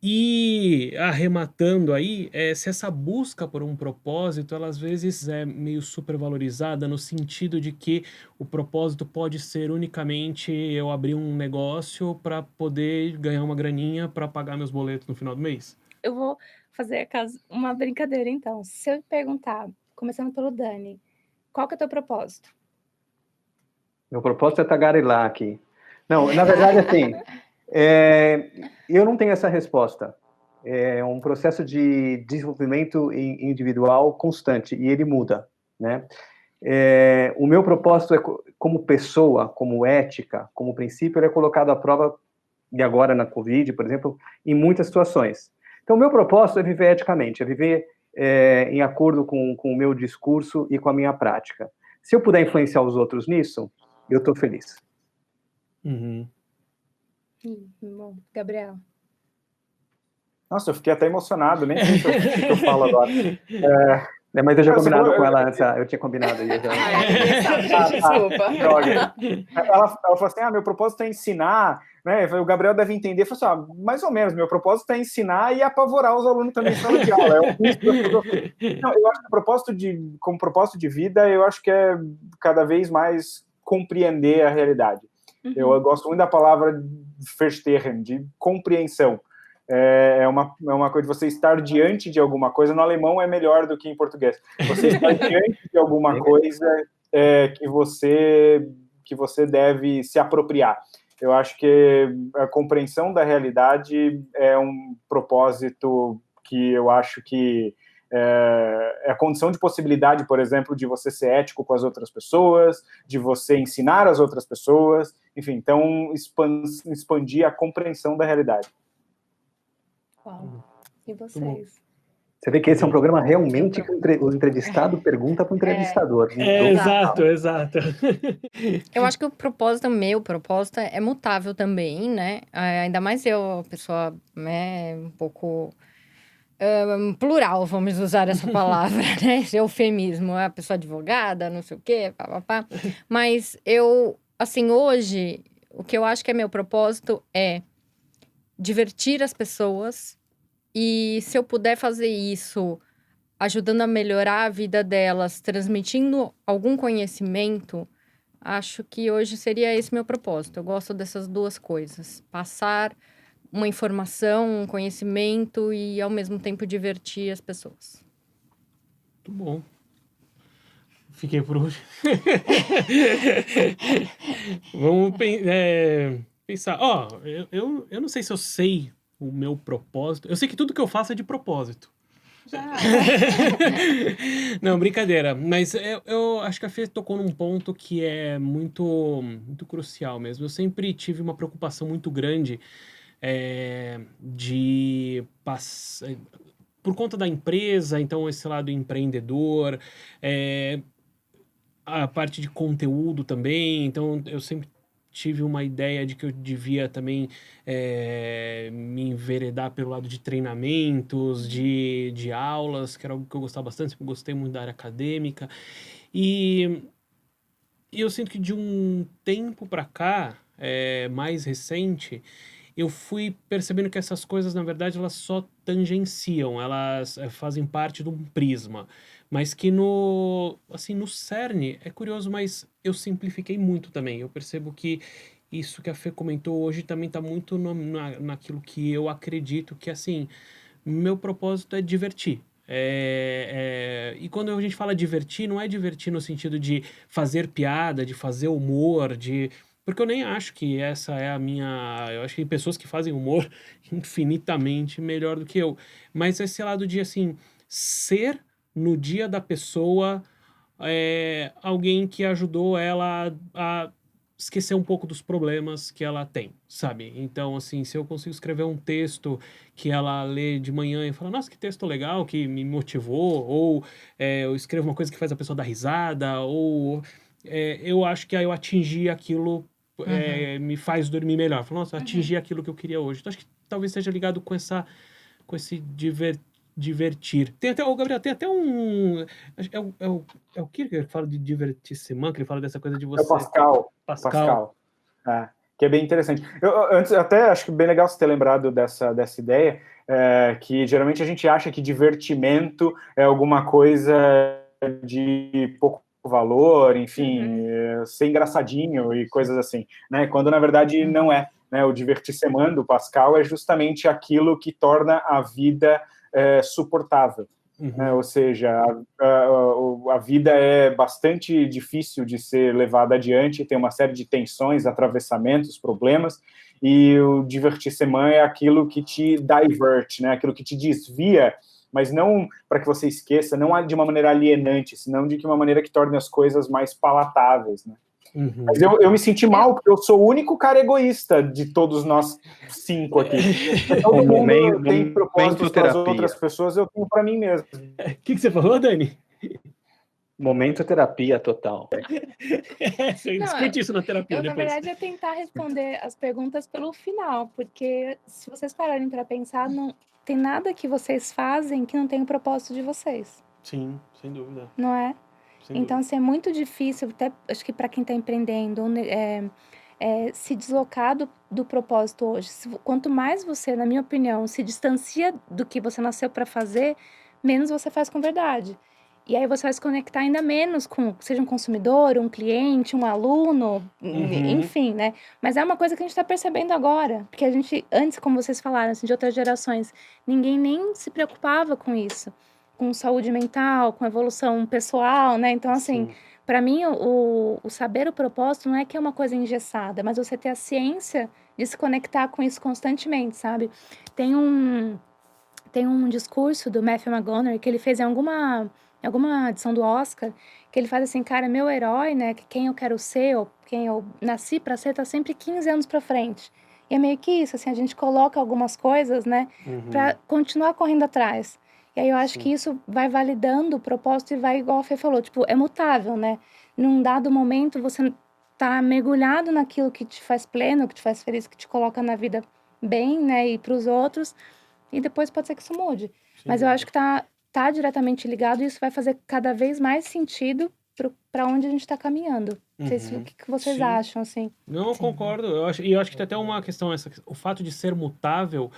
E arrematando aí, se essa busca por um propósito, ela às vezes é meio supervalorizada no sentido de que o propósito pode ser unicamente eu abrir um negócio para poder ganhar uma graninha para pagar meus boletos no final do mês. Eu vou fazer uma brincadeira, então. Se eu perguntar, começando pelo Dani, qual que é o teu propósito? Meu propósito é tagarelar aqui. Não, na verdade, assim, eu não tenho essa resposta. É um processo de desenvolvimento individual constante e ele muda, né? O meu propósito como pessoa, como ética, como princípio, ele é colocado à prova, e agora na Covid, por exemplo, em muitas situações. Então, o meu propósito é viver eticamente, é viver em acordo com o meu discurso e com a minha prática. Se eu puder influenciar os outros nisso, eu estou feliz. Bom, Gabriel. Nossa, eu fiquei até emocionado, nem sei o que eu falo agora. Mas eu já combinado com ela antes, eu tinha combinado. Desculpa. Droga. Ela falou assim, meu propósito é ensinar, né? O Gabriel deve entender, falou assim, mais ou menos, meu propósito é ensinar e apavorar os alunos também em sala de aula. Não, eu acho que como propósito de vida, eu acho que é cada vez mais compreender a realidade. Eu gosto muito da palavra Verstehen, de compreensão. É uma coisa de você estar diante de alguma coisa. No alemão é melhor do que em português. Você estar diante de alguma coisa que você deve se apropriar. Eu acho que a compreensão da realidade é um propósito que eu acho que é a condição de possibilidade, por exemplo, de você ser ético com as outras pessoas, de você ensinar as outras pessoas, enfim, então expandir a compreensão da realidade. Uau. E vocês? Você vê que esse é um programa realmente que o entrevistado pergunta para o entrevistador. Exato. Eu acho que meu propósito é mutável também, né? Ainda mais eu, a pessoa um pouco plural, vamos usar essa palavra, né? Esse eufemismo, a pessoa advogada, não sei o quê, papapá. Mas assim, hoje, o que eu acho que é meu propósito é divertir as pessoas. E se eu puder fazer isso, ajudando a melhorar a vida delas, transmitindo algum conhecimento, acho que hoje seria esse meu propósito. Eu gosto dessas 2 coisas. Passar uma informação, um conhecimento e, ao mesmo tempo, divertir as pessoas. Muito bom. Fiquei por último. Vamos pensar. Ó, eu não sei se eu sei o meu propósito. Eu sei que tudo que eu faço é de propósito. Já. Não, brincadeira. Mas eu acho que a Fê tocou num ponto que é muito crucial mesmo. Eu sempre tive uma preocupação muito grande de passar. Por conta da empresa, então esse lado empreendedor, a parte de conteúdo também. Então eu sempre tive uma ideia de que eu devia também me enveredar pelo lado de treinamentos, de aulas, que era algo que eu gostava bastante, sempre gostei muito da área acadêmica. E eu sinto que de um tempo para cá, mais recente, eu fui percebendo que essas coisas, na verdade, elas só tangenciam, elas fazem parte de um prisma. Mas que assim, no cerne, é curioso, mas eu simplifiquei muito também. Eu percebo que isso que a Fê comentou hoje também está muito naquilo que eu acredito que, assim, meu propósito é divertir. E quando a gente fala divertir, não é divertir no sentido de fazer piada, de fazer humor, porque eu nem acho que essa é a minha. Eu acho que tem pessoas que fazem humor infinitamente melhor do que eu. Mas esse lado de, assim, ser no dia da pessoa alguém que ajudou ela a esquecer um pouco dos problemas que ela tem, sabe? Então, assim, se eu consigo escrever um texto que ela lê de manhã e fala, nossa, que texto legal, que me motivou, ou eu escrevo uma coisa que faz a pessoa dar risada, ou eu acho que aí eu atingi aquilo, me faz dormir melhor. Falo, nossa, eu atingi aquilo que eu queria hoje. Então, acho que talvez esteja ligado com esse divertir. Tem até, ô Gabriel, tem até um. É o Kierkegaard que fala de divertissement, que ele fala dessa coisa de É o você. Pascal. Pascal. Que é bem interessante. Antes, até acho que bem legal você ter lembrado dessa ideia, que geralmente a gente acha que divertimento é alguma coisa de pouco valor, enfim, ser engraçadinho e coisas assim, né? Quando na verdade não é. Né? O divertissement do Pascal é justamente aquilo que torna a vida suportável. Né? Ou seja, a vida é bastante difícil de ser levada adiante, tem uma série de tensões, atravessamentos, problemas, e o divertissement é aquilo que te diverte, né? Aquilo que te desvia, mas não para que você esqueça, não de uma maneira alienante, senão de uma maneira que torne as coisas mais palatáveis, né? Mas eu me senti mal, porque eu sou o único cara egoísta de todos nós 5 aqui. Todo mundo tem propósitos para as outras pessoas, eu tenho para mim mesmo. O que você falou, Dani? Momento terapia total. Você discute isso na terapia depois. Na verdade, é tentar responder as perguntas pelo final, porque se vocês pararem para pensar, não tem nada que vocês fazem que não tem o propósito de vocês. Sim, sem dúvida. Não é? Então, assim, é muito difícil, até acho que para quem está empreendendo, se deslocar do propósito hoje. Quanto mais você, na minha opinião, se distancia do que você nasceu para fazer, menos você faz com verdade. E aí você vai se conectar ainda menos com, seja um consumidor, um cliente, um aluno, enfim, né? Mas é uma coisa que a gente está percebendo agora. Porque a gente, antes, como vocês falaram, assim, de outras gerações, ninguém nem se preocupava com isso. Com saúde mental, com evolução pessoal, né? Então, assim, para mim, o saber o propósito não é que é uma coisa engessada, mas você ter a ciência de se conectar com isso constantemente, sabe? Tem um discurso do Matthew McConaughey que ele fez em alguma edição do Oscar, que ele faz assim, cara, meu herói, né, que quem eu quero ser, ou quem eu nasci para ser, tá sempre 15 anos para frente. E é meio que isso, assim, a gente coloca algumas coisas, né, para continuar correndo atrás. E aí eu acho que isso vai validando o propósito e vai, igual a Fê falou, tipo, é mutável, né? Num dado momento você tá mergulhado naquilo que te faz pleno, que te faz feliz, que te coloca na vida bem, né, e pros outros, e depois pode ser que isso mude. Mas eu acho que tá diretamente ligado e isso vai fazer cada vez mais sentido para onde a gente está caminhando. Não sei se, o que vocês acham, assim. Não, eu concordo. Eu acho que tem até uma questão, o fato de ser mutável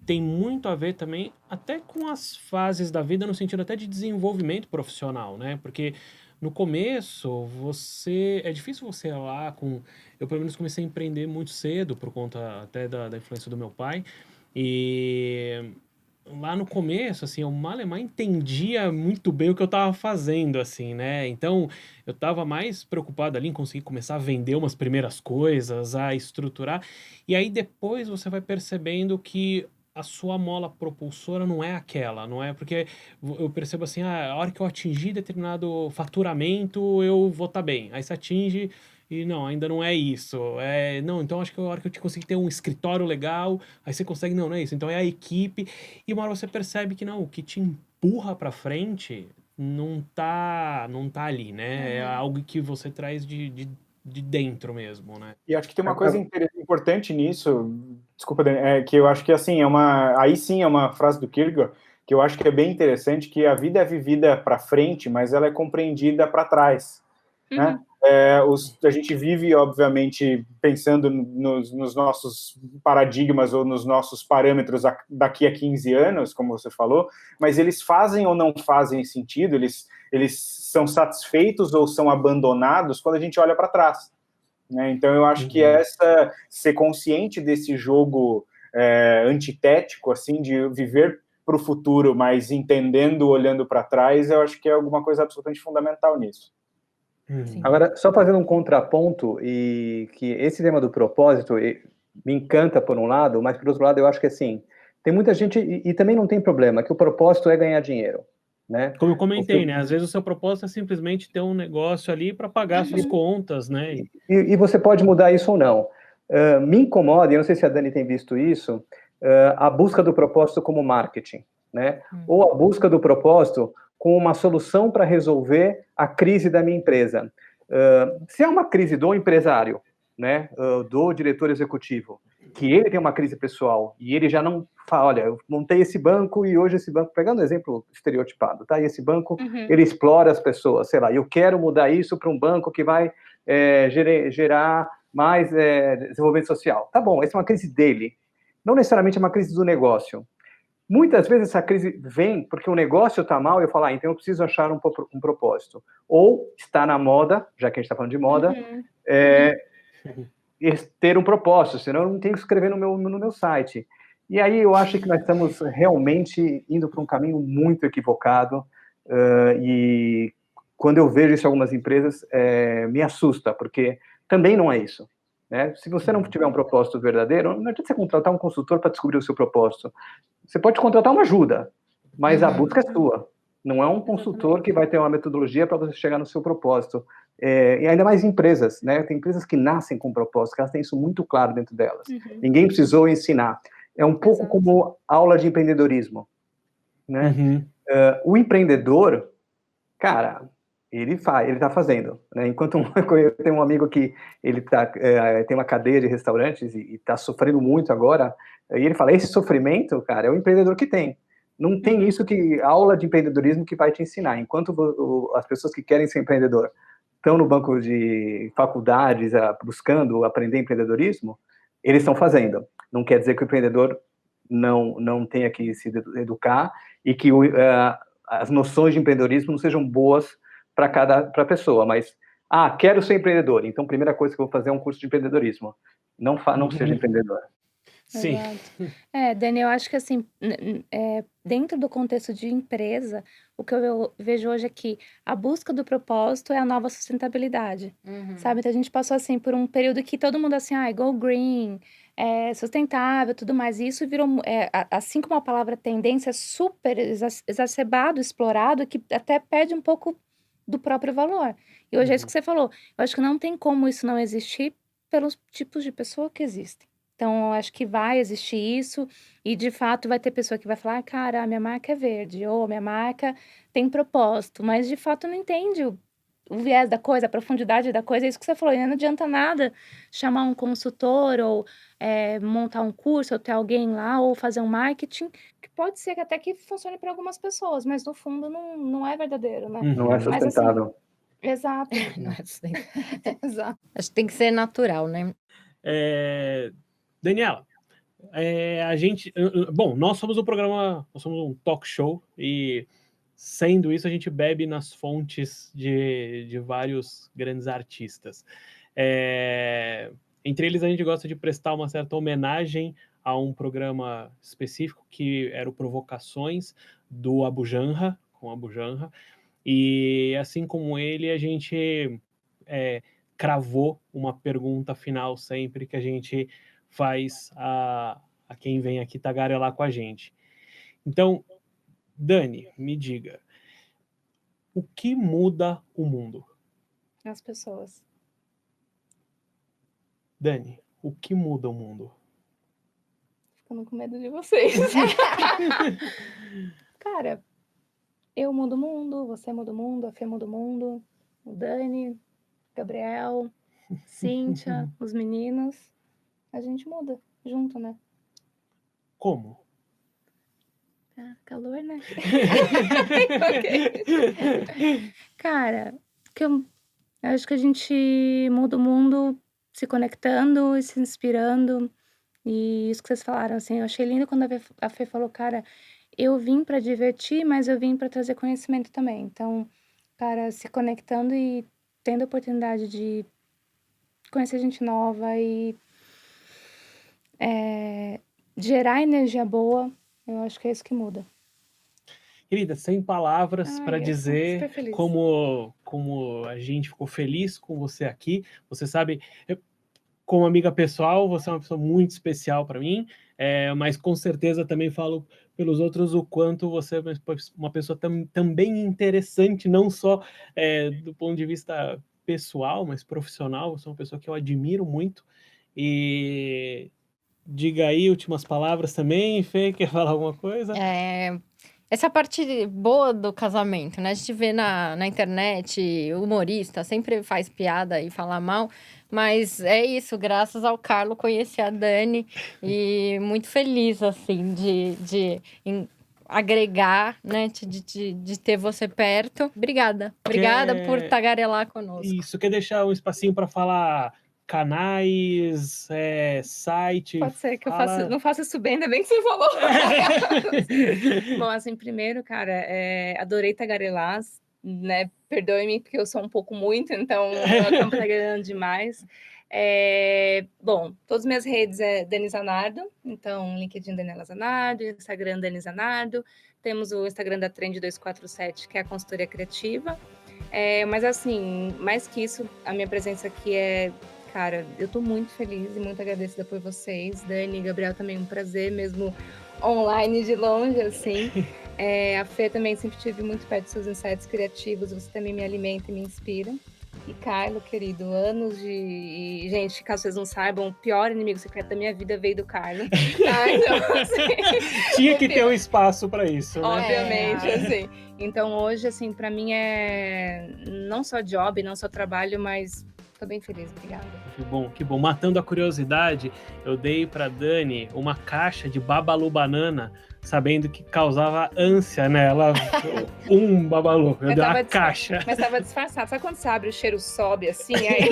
tem muito a ver também até com as fases da vida, no sentido até de desenvolvimento profissional, né? Porque no começo, é difícil você ir lá com... Eu, pelo menos, comecei a empreender muito cedo, por conta até da influência do meu pai. lá no começo, assim, eu malemar entendia muito bem o que eu tava fazendo, assim, né? Então, eu tava mais preocupado ali em conseguir começar a vender umas primeiras coisas, a estruturar. E aí depois você vai percebendo que a sua mola propulsora não é aquela, não é? Porque eu percebo assim, a hora que eu atingir determinado faturamento, eu vou estar bem. Aí você atinge e não, ainda não é isso. Não, então acho que a hora que eu conseguir ter um escritório legal, aí você consegue, não, não é isso. Então é a equipe. E uma hora você percebe que não, o que te empurra pra frente não tá ali, né? É algo que você traz de dentro mesmo, né? E acho que tem uma coisa importante nisso, desculpa, Dani, que eu acho que assim, aí sim é uma frase do Kierkegaard, que eu acho que é bem interessante, que a vida é vivida para frente, mas ela é compreendida para trás, né? A gente vive, obviamente, pensando nos nossos paradigmas ou nos nossos parâmetros daqui a 15 anos, como você falou, mas eles fazem ou não fazem sentido, eles são satisfeitos ou são abandonados quando a gente olha para trás, né? Então, eu acho que ser consciente desse jogo antitético, assim, de viver para o futuro, mas entendendo, olhando para trás, eu acho que é alguma coisa absolutamente fundamental nisso. Agora, só fazendo um contraponto, e que esse tema do propósito me encanta por um lado, mas por outro lado eu acho que assim, tem muita gente, e também não tem problema, que o propósito é ganhar dinheiro, né? Como eu comentei, né? Às vezes o seu propósito é simplesmente ter um negócio ali para pagar suas contas, né? E você pode mudar isso ou não. Me incomoda, e eu não sei se a Dani tem visto isso, a busca do propósito como marketing, né? Ou a busca do propósito com uma solução para resolver a crise da minha empresa. Se é uma crise do empresário, né, do diretor executivo, que ele tem uma crise pessoal e ele já não fala, olha, eu montei esse banco e hoje esse banco, pegando um exemplo estereotipado, tá? E esse banco, ele explora as pessoas, sei lá, eu quero mudar isso para um banco que vai gerar mais desenvolvimento social. Tá bom, essa é uma crise dele. Não necessariamente é uma crise do negócio. Muitas vezes essa crise vem porque o negócio está mal e eu falo, então eu preciso achar um propósito. Ou está na moda, já que a gente está falando de moda, ter um propósito, senão eu não tenho que escrever no meu site. E aí eu acho que nós estamos realmente indo para um caminho muito equivocado, e quando eu vejo isso em algumas empresas, me assusta, porque também não é isso. Né? Se você não tiver um propósito verdadeiro, não adianta você contratar um consultor para descobrir o seu propósito. Você pode contratar uma ajuda, mas a busca é sua. Não é um consultor que vai ter uma metodologia para você chegar no seu propósito. E ainda mais empresas, né? Tem empresas que nascem com propósito, que elas têm isso muito claro dentro delas. Ninguém precisou ensinar. É um pouco como aula de empreendedorismo, né? O empreendedor, cara, ele está fazendo, né? Enquanto eu tenho um amigo que ele tem uma cadeia de restaurantes e está sofrendo muito agora, e ele fala, esse sofrimento, cara, é o empreendedor que tem. Não tem isso que aula de empreendedorismo que vai te ensinar. Enquanto as pessoas que querem ser empreendedor estão no banco de faculdades buscando aprender empreendedorismo, eles estão fazendo. Não quer dizer que o empreendedor não tenha que se educar e que as noções de empreendedorismo não sejam boas para pessoa, mas quero ser empreendedor, então a primeira coisa que eu vou fazer é um curso de empreendedorismo. Não seja empreendedor. Sim. Dani, eu acho que assim, dentro do contexto de empresa, o que eu vejo hoje é que a busca do propósito é a nova sustentabilidade, sabe? Então a gente passou assim por um período que todo mundo assim, go green, sustentável, tudo mais. E isso virou, assim como a palavra tendência, super exacerbado, explorado, que até perde um pouco do próprio valor. E hoje é isso que você falou. Eu acho que não tem como isso não existir pelos tipos de pessoa que existem. Então, eu acho que vai existir isso e, de fato, vai ter pessoa que vai falar, cara, a minha marca é verde, ou minha marca tem propósito, mas, de fato, não entende o viés da coisa, a profundidade da coisa. É isso que você falou, e não adianta nada chamar um consultor ou montar um curso, ou ter alguém lá, ou fazer um marketing, que pode ser que até que funcione para algumas pessoas, mas, no fundo, não é verdadeiro, né? Não é sustentável. Mas, assim, exato. Não é sustentável. Exato. Acho que tem que ser natural, né? Daniela, nós somos nós somos um talk show e, sendo isso, a gente bebe nas fontes de vários grandes artistas. Entre eles, a gente gosta de prestar uma certa homenagem a um programa específico que era o Provocações do Abu Janra, com Abu Janra, e assim como ele, a gente cravou uma pergunta final sempre que a gente faz a quem vem aqui tagarelar com a gente. Então, Dani, me diga, o que muda o mundo? As pessoas. Dani, o que muda o mundo? Ficando com medo de vocês. Cara, eu mudo o mundo, você muda o mundo, a Fê muda o mundo, o Dani, Gabriel, Cíntia, os meninos. A gente muda junto, né? Como? Calor, né? Cara, eu acho que a gente muda o mundo se conectando e se inspirando. E isso que vocês falaram, assim, eu achei lindo quando a Fê falou, cara, eu vim pra divertir, mas eu vim pra trazer conhecimento também. Então, cara, se conectando e tendo a oportunidade de conhecer gente nova e gerar energia boa, eu acho que é isso que muda. Querida, sem palavras para eu tô dizer super feliz. como a gente ficou feliz com você aqui. Você sabe, como amiga pessoal, você é uma pessoa muito especial para mim, mas com certeza também falo pelos outros o quanto você é uma pessoa também interessante, não só do ponto de vista pessoal, mas profissional. Você é uma pessoa que eu admiro muito. E diga aí últimas palavras também, Fê, quer falar alguma coisa? Essa parte boa do casamento, né? A gente vê na internet, o humorista sempre faz piada e fala mal, mas é isso, graças ao Carlo conheci a Dani e muito feliz, assim, de agregar, né? De ter você perto. Obrigada por tagarelar conosco. Isso, quer deixar um espacinho para falar canais, site? Pode ser que eu não faça isso bem, ainda bem que você falou. Bom, assim, primeiro, cara, adorei tagarelar, né? Perdoe-me, porque eu sou um pouco muito, então eu acabo tagarelando demais. Bom, todas as minhas redes é Dani Zanardo, então LinkedIn Daniela Zanardo, Instagram Dani Zanardo, temos o Instagram da Trend 247, que é a consultoria criativa. Mas assim, mais que isso, a minha presença aqui cara, eu tô muito feliz e muito agradecida por vocês. Dani e Gabriel também, um prazer, mesmo online, de longe, assim. A Fê também sempre tive muito perto dos seus insights criativos, você também me alimenta e me inspira. E Carlo, querido, anos de... Gente, caso vocês não saibam, o pior inimigo secreto da minha vida veio do Carlo. Então, assim, tinha que ter um espaço para isso, né? Obviamente, assim. Então, hoje, assim, para mim não só job, não só trabalho, mas tô bem feliz, obrigada. Que bom. Matando a curiosidade, eu dei pra Dani uma caixa de Babalu Banana, sabendo que causava ânsia nela. Um Babalu, eu dei uma caixa. Mas tava disfarçado. Sabe quando você abre, o cheiro sobe assim? Aí...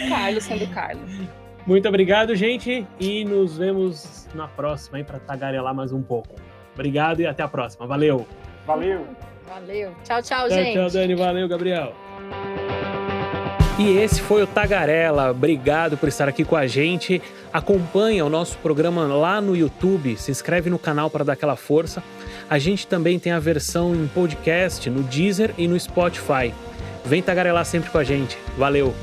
Carlo sendo Carlo. Muito obrigado, gente, e nos vemos na próxima aí pra tagarelar mais um pouco. Obrigado e até a próxima. Valeu! Valeu! Tchau, gente! Tchau, Dani. Valeu, Gabriel! E esse foi o Tagarela. Obrigado por estar aqui com a gente. Acompanha o nosso programa lá no YouTube, se inscreve no canal para dar aquela força. A gente também tem a versão em podcast no Deezer e no Spotify. Vem tagarelar sempre com a gente. Valeu!